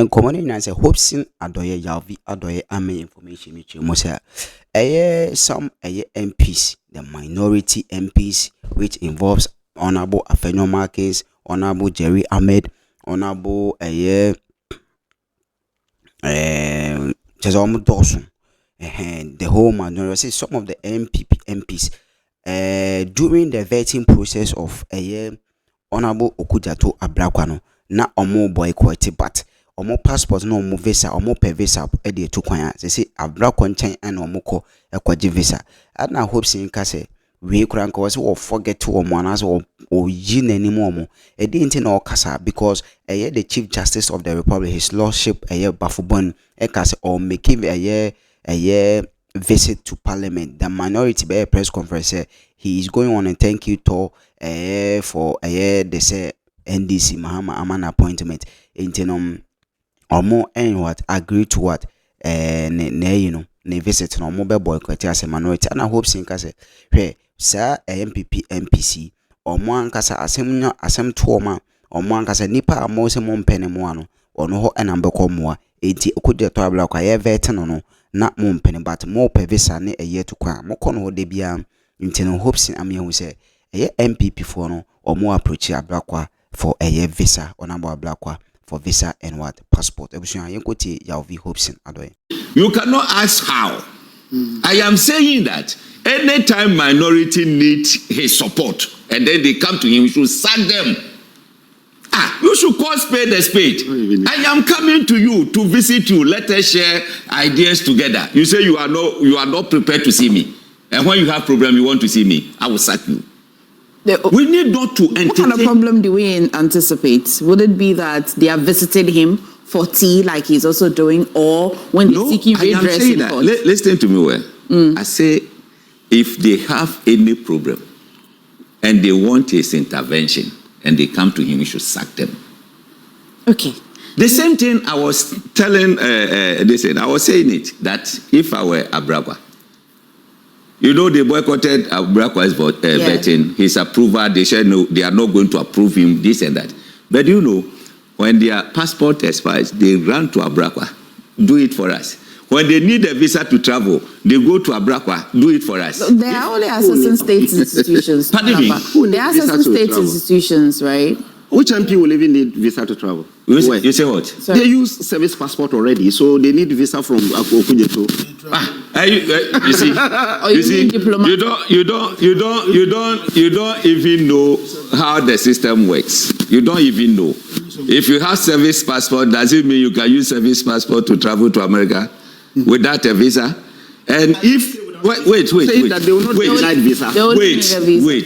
yen common na say Hobson adoye Yalvi adoye ame information me mo say some MPs, the minority MPs, which involves Honorable Afenyo Marcus, Honorable Jerry Ahmed, Honorable Chezomu Dawson, and the whole minority, some of the Npp Mps, during the vetting process of Honorable Okudzeto Ablakwa no, na omo boycott, but omo passport no omo visa, omo pe visa e to kwan. Say Ablakwa nchen and omo ko ekwaje visa. And I hope sin ka say we kura nka was or forget to omo anas or yi n'anim omo. E dey nti na okasa because the Chief Justice of the Republic, His Lordship Bafubon e ka say or make him visit to Parliament. The minority by a press conference say he is going on a thank you tour for they say NDC Mahama Aman appointment in omo and what agree to what ne visit no mobile boycott as a minority. And I hope sin ka say hey sir MPP MPC omo ankasa asem to ma omo ankasa nipa amo se mo mpene mo ano ono ho enambekọ moa enti Okudzeto Ablakwa ye vet no na mo mpene but mo pe visa ne to kwa mo kono ho de bia nti no hopes am hu say MPP for no omo approach Ablakwa for visa Honorable Ablakwa for visa and what passport ebusuan yenkoti Yalvi hopes adoy. You cannot ask how. I am saying that anytime minority need his support and then they come to him, you should sack them. You should call spade a spade. I am coming to you to visit you. Let us share ideas together. You say you are not prepared to see me. And when you have problem, you want to see me, I will sack you. We need not to entertain. What kind of problem do we anticipate? Would it be that they have visited him for tea like he's also doing, or when they're seeking redress in court? Listen to me well. I say if they have any problem and they want his intervention and they come to him, you should sack them. Okay. The same thing I was telling, I was saying it, that if I were Ablakwa, you know, they boycotted Ablakwa's vetting, his approval. They said no, they are not going to approve him, this and that. But you know, when their passport expires, they run to Ablakwa, do it for us. When they need a visa to travel, they go to Ablakwa, do it for us. They are only assistant state institutions. Pardon me? They are assistant state institutions, right? Which MP will even need visa to travel? You say what? Sorry. They use service passport already, so they need visa from Okudzeto. You see, you don't even know how the system works. You don't even know. If you have service passport, does it mean you can use service passport to travel to America without a visa? And if wait. Saying that they will not deny visa. Wait.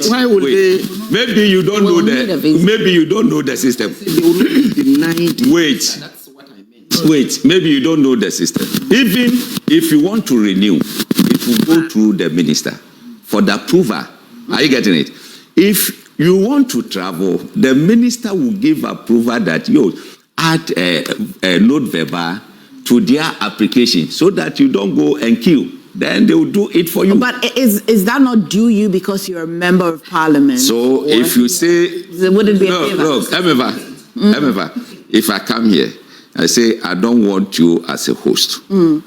Why would they? Maybe you don't know maybe you don't know the system. They will not be denied. Wait. That's what I meant. Wait. Maybe you don't know the system. Even if you want to renew, it will go through the minister for the approval. Are you getting it? If you want to travel, the minister will give approval that you add a note verbal to their application so that you don't go and kill. Then they will do it for you. But is that not due you because you're a member of Parliament? So if you say, would it be a favor? Look, Emeva, if I come here, I say, I don't want you as a host.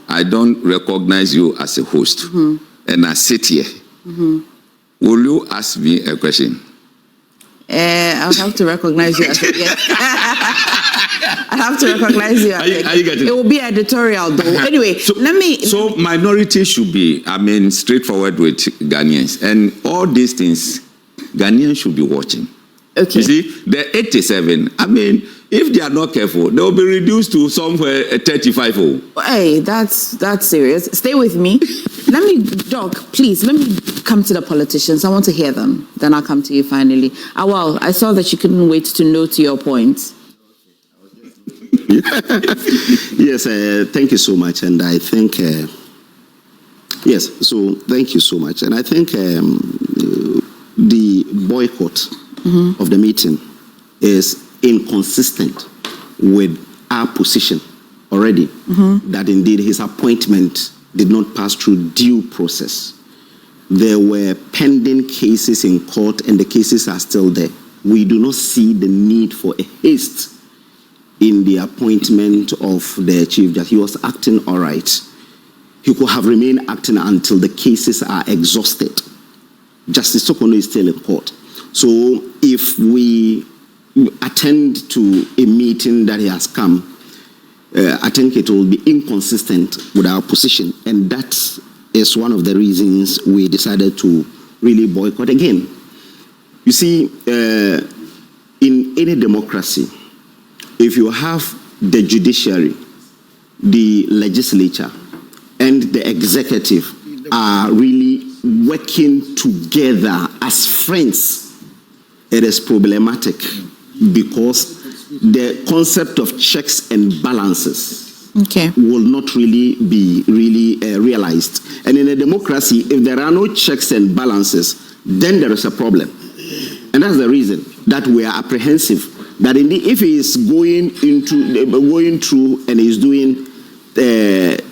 I don't recognize you as a host. And I sit here. Will you ask me a question? I'll have to recognize you as a guest. I have to recognize you. Are you getting it? It will be editorial, though. Anyway, So minority should be, straightforward with Ghanaians. And all these things, Ghanaians should be watching. Okay. You see, the 87, if they are not careful, they will be reduced to somewhere 35. Hey, that's serious. Stay with me. Doc, please, let me come to the politicians. I want to hear them. Then I'll come to you finally. Well, I saw that you couldn't wait to note your points. Yes, thank you so much. And I think, yes, so thank you so much. And I think the boycott of the meeting is inconsistent with our position already, that indeed his appointment did not pass through due process. There were pending cases in court and the cases are still there. We do not see the need for a haste in the appointment of the Chief Justice. He was acting all right. He could have remained acting until the cases are exhausted. Justice Sokono is still in court. So if we attend to a meeting that he has come, I think it will be inconsistent with our position. And that is one of the reasons we decided to really boycott again. You see, in any democracy, if you have the judiciary, the legislature, and the executive are really working together as friends, it is problematic because the concept of checks and balances will not really be realized. And in a democracy, if there are no checks and balances, then there is a problem. And that's the reason that we are apprehensive that indeed if he is going through and is doing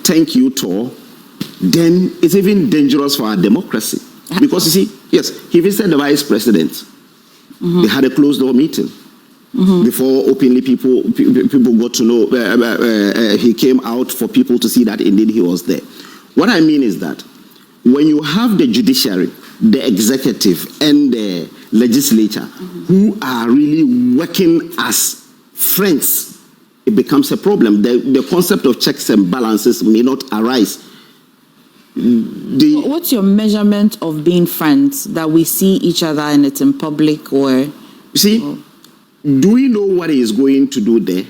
thank you tour, then it's even dangerous for our democracy. Because you see, yes, he visited the vice president. They had a closed door meeting. Before openly people got to know, he came out for people to see that indeed he was there. What I mean is that when you have the judiciary, the executive, and the legislature who are really working as friends, it becomes a problem. The concept of checks and balances may not arise. What's your measurement of being friends, that we see each other and it's in public, or? You see, do we know what he is going to do there?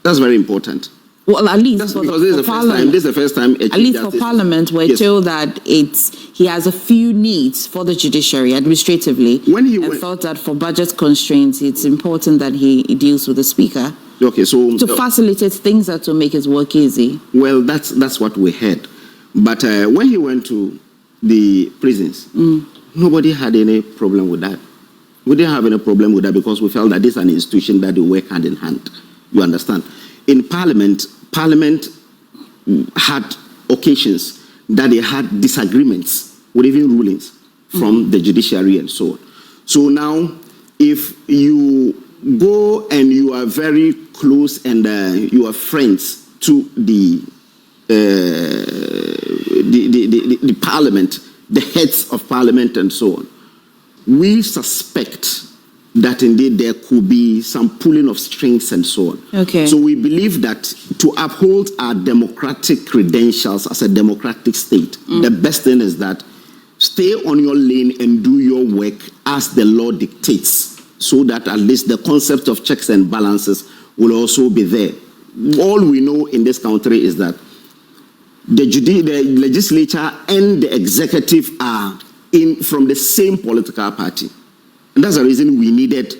That's very important. Well, at least because this is the first time. At least for Parliament, we're told that he has a few needs for the judiciary administratively. And thought that for budget constraints, it's important that he deals with the Speaker. Okay, so to facilitate things that will make his work easy. Well, that's what we heard. But when he went to the prisons, nobody had any problem with that. We didn't have any problem with that because we felt that this is an institution that will work hand in hand. You understand? In Parliament had occasions that they had disagreements with even rulings from the judiciary and so on. So now, if you go and you are very close and you are friends to the Parliament, the heads of Parliament and so on, we suspect that indeed there could be some pulling of strings and so on. Okay. So we believe that to uphold our democratic credentials as a democratic state, the best thing is that stay on your lane and do your work as the law dictates, so that at least the concept of checks and balances will also be there. All we know in this country is that the legislature and the executive are from the same political party. And that's the reason we needed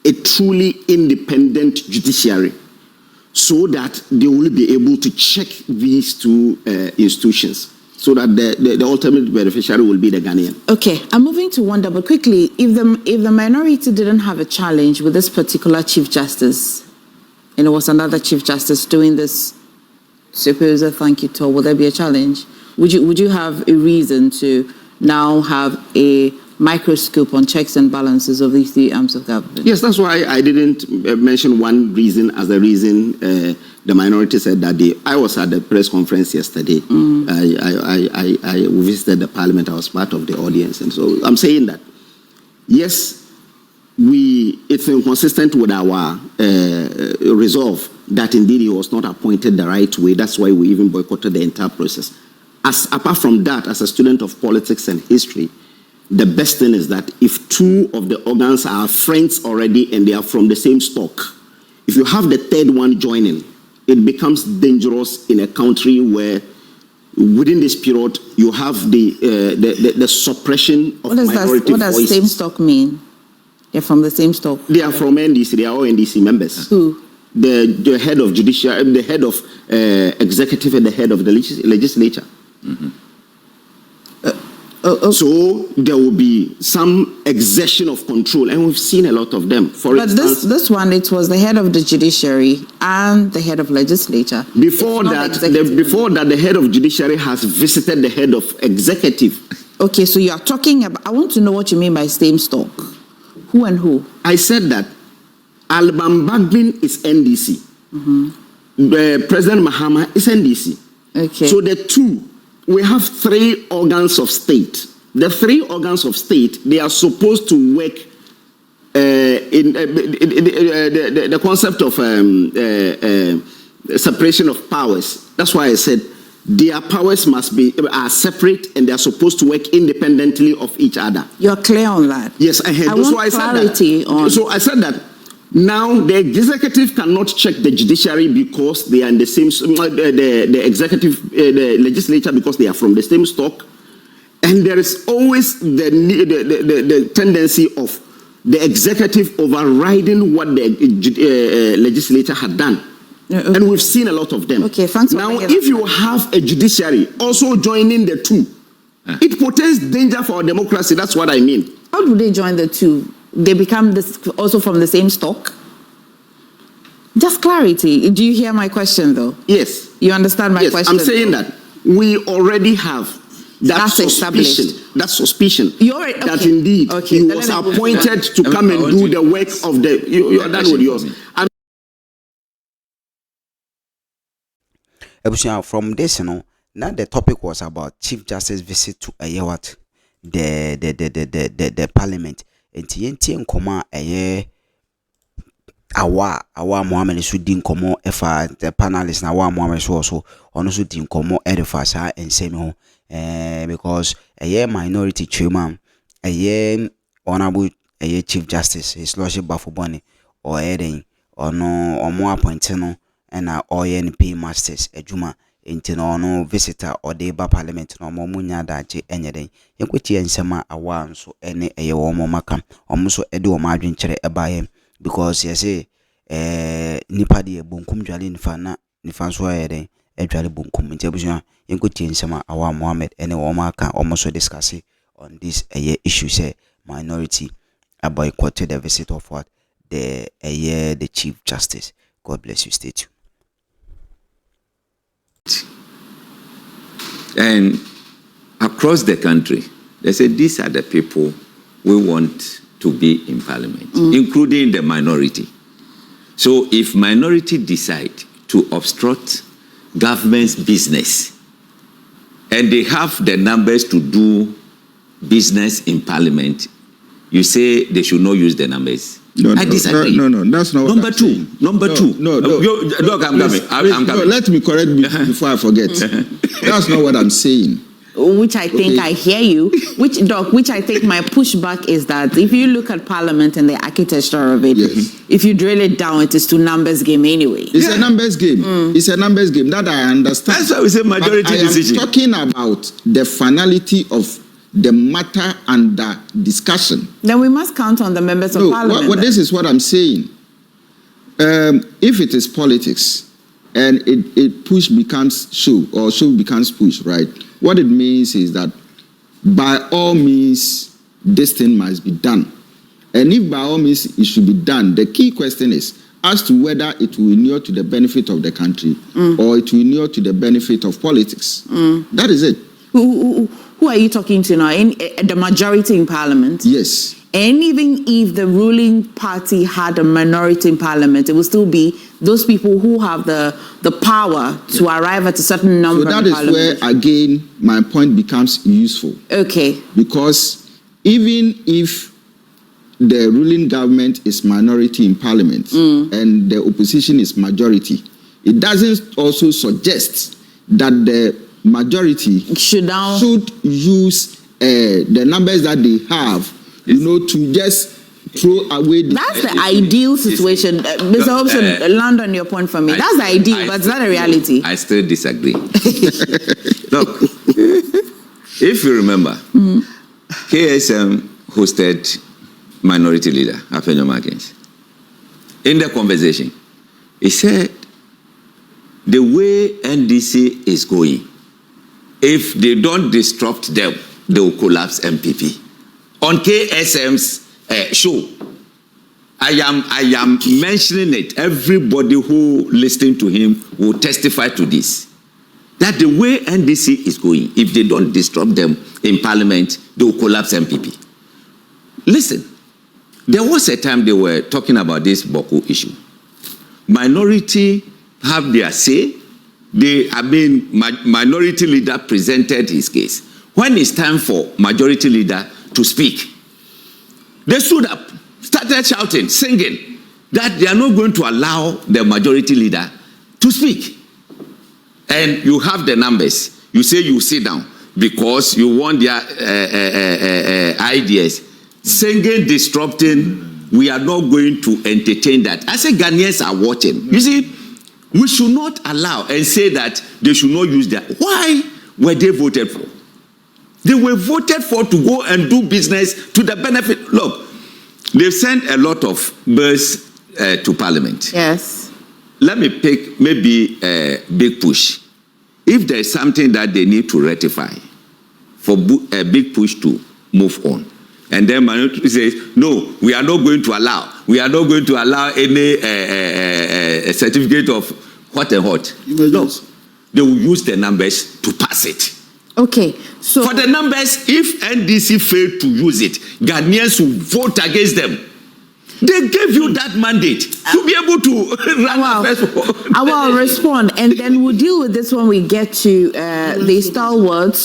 a truly independent judiciary, so that they will be able to check these two institutions, so that the ultimate beneficiary will be the Ghanaian. Okay, I'm moving to wonder, but quickly, if the minority didn't have a challenge with this particular Chief Justice, and it was another Chief Justice doing this supposed thank you tour, would there be a challenge? Would you have a reason to now have a microscope on checks and balances of these three arms of government? Yes, that's why I didn't mention one reason as the reason the minority said that day. I was at the press conference yesterday. I visited the Parliament. I was part of the audience. And so I'm saying that, yes, it's inconsistent with our resolve that indeed he was not appointed the right way. That's why we even boycotted the entire process. Apart from that, as a student of politics and history, the best thing is that if two of the organs are friends already and they are from the same stock, if you have the third one joining, it becomes dangerous in a country where within this period you have the suppression of minority voices. What does same stock mean? They're from the same stock? They are from NDC. They are all NDC members. Who? The head of judicial, the head of executive, and the head of the legislature. So there will be some exertion of control, and we've seen a lot of them. For instance, this one, it was the head of the judiciary and the head of legislature. Before that, the head of judiciary has visited the head of executive. Okay, so you are talking about. I want to know what you mean by same stock. Who and who? I said that Alban Bagbin is NDC. President Mahama is NDC. Okay. So the two, we have 3 organs of state. The 3 organs of state, they are supposed to work in the concept of separation of powers. That's why I said their powers are separate and they are supposed to work independently of each other. You're clear on that? Yes, I heard. I want clarity on. So I said that now the executive cannot check the judiciary because they are in the same, the executive, the legislature because they are from the same stock. And there is always the tendency of the executive overriding what the legislature had done. Okay. And we've seen a lot of them. Okay, thanks. Now, if you have a judiciary also joining the two, it portends danger for our democracy. That's what I mean. How do they join the two? They become also from the same stock? Just clarity. Do you hear my question, though? Yes. You understand my question? I'm saying that we already have that suspicion that indeed he was appointed to come and do the work of the. You are done with yours. From this, now the topic was about Chief Justice visit to the Parliament. And TNT nkoma awa Mohammed so din komo efa the panelists na awa Mohammed so also ono so din komo efa sa ensem ho because minority chairman honorable Chief Justice His Lordship Bafuboni or ono omo appoint no na Npp Masters ejuma enti no ono visitor or the Parliament no mo munya daje enyeden yekweti ensema awa nso ene wo mo maka omo so ede wo ma adwenkyere ebaye because you say nipa de bonkum dwale nifa so ayeden edwale bonkum enti abuja yekweti ensema awa Mohammed ene wo maka omo so discuss on this issue say minority boycotted the visit of what the Chief Justice. God bless you. Stay tuned. And across the country, they say these are the people we want to be in Parliament, including the minority. So if minority decide to obstruct government's business and they have the numbers to do business in Parliament, you say they should not use the numbers. I disagree. No, that's not number two. Number two. Look, I'm coming. I'm coming. Let me correct me before I forget. That's not what I'm saying. Which I think I hear you. Which I think my pushback is that if you look at Parliament and the architecture of it, if you drill it down, it is to numbers game anyway. It's a numbers game. It's a numbers game. That I understand. That's why we say majority decision. I am talking about the finality of the matter under discussion. Then we must count on the members of Parliament. This is what I'm saying. If it is politics and it push becomes show or show becomes push, right? What it means is that by all means, this thing must be done. And if by all means it should be done, the key question is as to whether it will inure to the benefit of the country or it will inure to the benefit of politics. That is it. Who are you talking to now? The majority in Parliament? Yes. And even if the ruling party had a minority in Parliament, it will still be those people who have the power to arrive at a certain number. So that is where, again, my point becomes useful. Okay. Because even if the ruling government is minority in Parliament and the opposition is majority, it doesn't also suggest that the majority should use the numbers that they have, to just throw away. That's the ideal situation. Mr. Hobson, land on your point for me. That's the ideal, but it's not a reality. I still disagree. Look, if you remember, KSM hosted minority leader, Afenyo Markins. In the conversation, he said, the way NDC is going, if they don't disrupt them, they will collapse MPP. On KSM's show, I am mentioning it. Everybody who listened to him will testify to this. That the way NDC is going, if they don't disrupt them in Parliament, they will collapse MPP. Listen, There was a time they were talking about this Boko issue. Minority have their say. Minority leader presented his case. When it's time for majority leader to speak, they stood up, started shouting, singing, that they are not going to allow the majority leader to speak. And you have the numbers. You say you sit down because you want their ideas. Singing, disrupting, we are not going to entertain that. I say Ghanaians are watching. You see, we should not allow and say that they should not use that. Why were they voted for? They were voted for to go and do business to the benefit. Look, they've sent a lot of bills to Parliament. Yes. Let me pick maybe a big push. If there's something that they need to rectify, for a big push to move on. And then minority says, no, we are not going to allow. We are not going to allow any certificate of what and what. No, they will use the numbers to pass it. Okay, so for the numbers, if NDC failed to use it, Ghanaians will vote against them. They gave you that mandate to be able to run affairs. I will respond, and then we'll deal with this when we get to the stalwarts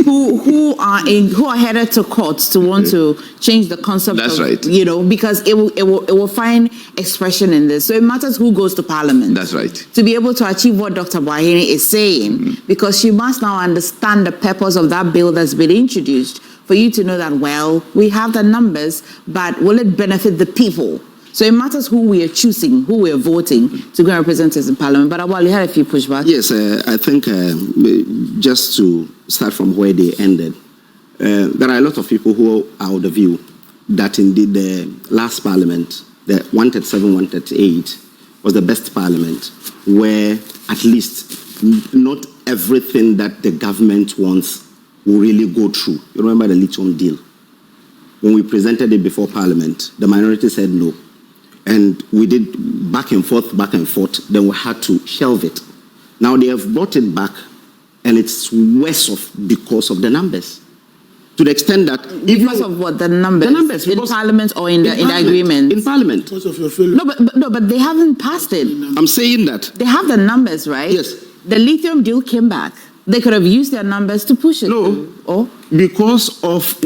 who are headed to courts to want to change the concept. That's of, right. Because it will find expression in this. So it matters who goes to Parliament. That's right. To be able to achieve what Dr. Boahene is saying, because she must now understand the purpose of that bill that's been introduced. For you to know that, well, we have the numbers, but will it benefit the people? So it matters who we are choosing, who we are voting to go and represent us in Parliament. But Awal, you had a few pushbacks. Yes, I think just to start from where they ended, there are a lot of people who are of the view that indeed the last Parliament, the 137, 138, was the best Parliament, where at least not everything that the government wants will really go through. You remember the lithium deal? When we presented it before Parliament, the minority said no. And we did back and forth, then we had to shelve it. Now they have brought it back, and it's worse off because of the numbers. To the extent that... Because of what? The numbers? The numbers. In Parliament or in the agreement? In Parliament. Because of your failure. No, but they haven't passed it. I'm saying that. They have the numbers, right? Yes. The lithium deal came back. They could have used their numbers to push it. No, Oh? because of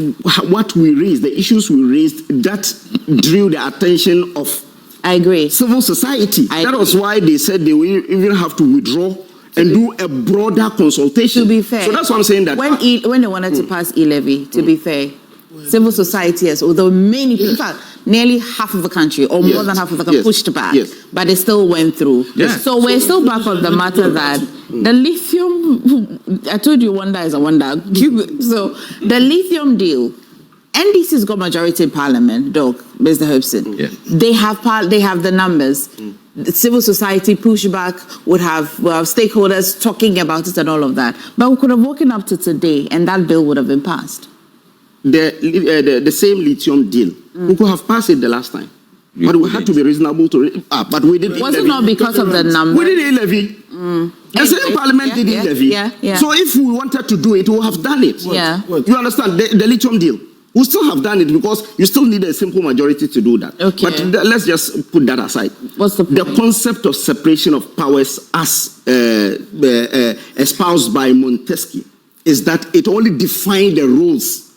what we raised, the issues we raised, that drew the attention of I agree. civil society. I That agree. was why they said they will even have to withdraw and do a broader consultation. To be fair. So that's why I'm saying that. When they wanted to pass e-levy, to be fair, civil society has, although many people, in fact, nearly half of the country, or more than half of the country, pushed back, but it still went through. Yeah. So we're still back on the matter that the lithium, I told you wonder is a wonder. So the lithium deal, NDC's got majority in Parliament, Doc, Mr. Hobson. Yeah. They have the numbers. The civil society pushback would have stakeholders talking about it and all of that. But we could have woken up to today and that bill would have been passed. The same lithium deal, we could have passed it the last time. But we had to be reasonable to... but we did... Was it not because of the numbers? We did e-levy. The same Parliament did e-levy. Yeah. So if we wanted to do it, we would have done it. Yeah. You understand? The lithium deal. We still have done it because you still need a simple majority to do that. Okay. But let's just put that aside. What's the point? The concept of separation of powers as espoused by Montesquieu is that it only defined the rules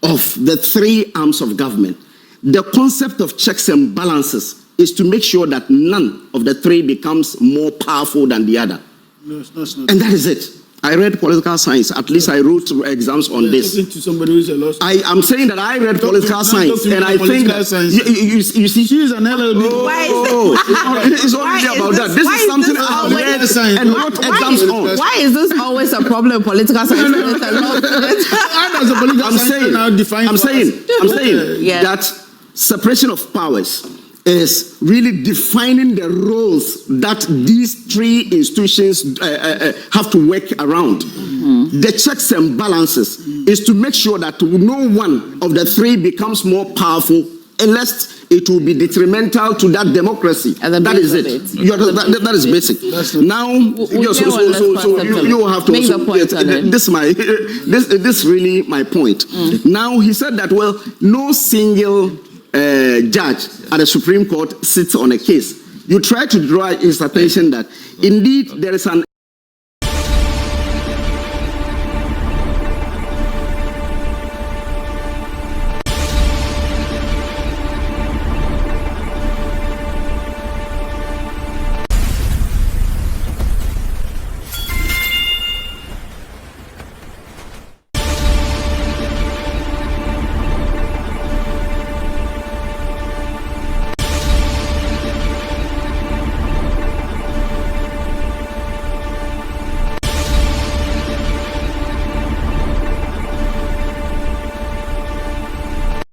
of the three arms of government. The concept of checks and balances is to make sure that none of the three becomes more powerful than the other. No, it's not. And that is it. I read political science. At least I wrote exams on this. Talking to somebody who is a law student. I'm saying that I read political science, and I think that you see, She is an LLB. Why is it's not really about that. This is something I've read and wrote exams on. Why is this always a problem in political science? I'm saying that separation of powers is really defining the roles that these three institutions have to work around. The checks and balances is to make sure that no one of the three becomes more powerful lest it will be detrimental to that democracy. That is it. That is basic. Now, you have to make the point. This is really my point. Now, he said that, well, no single judge at the Supreme Court sits on a case. You try to draw his attention that indeed there is an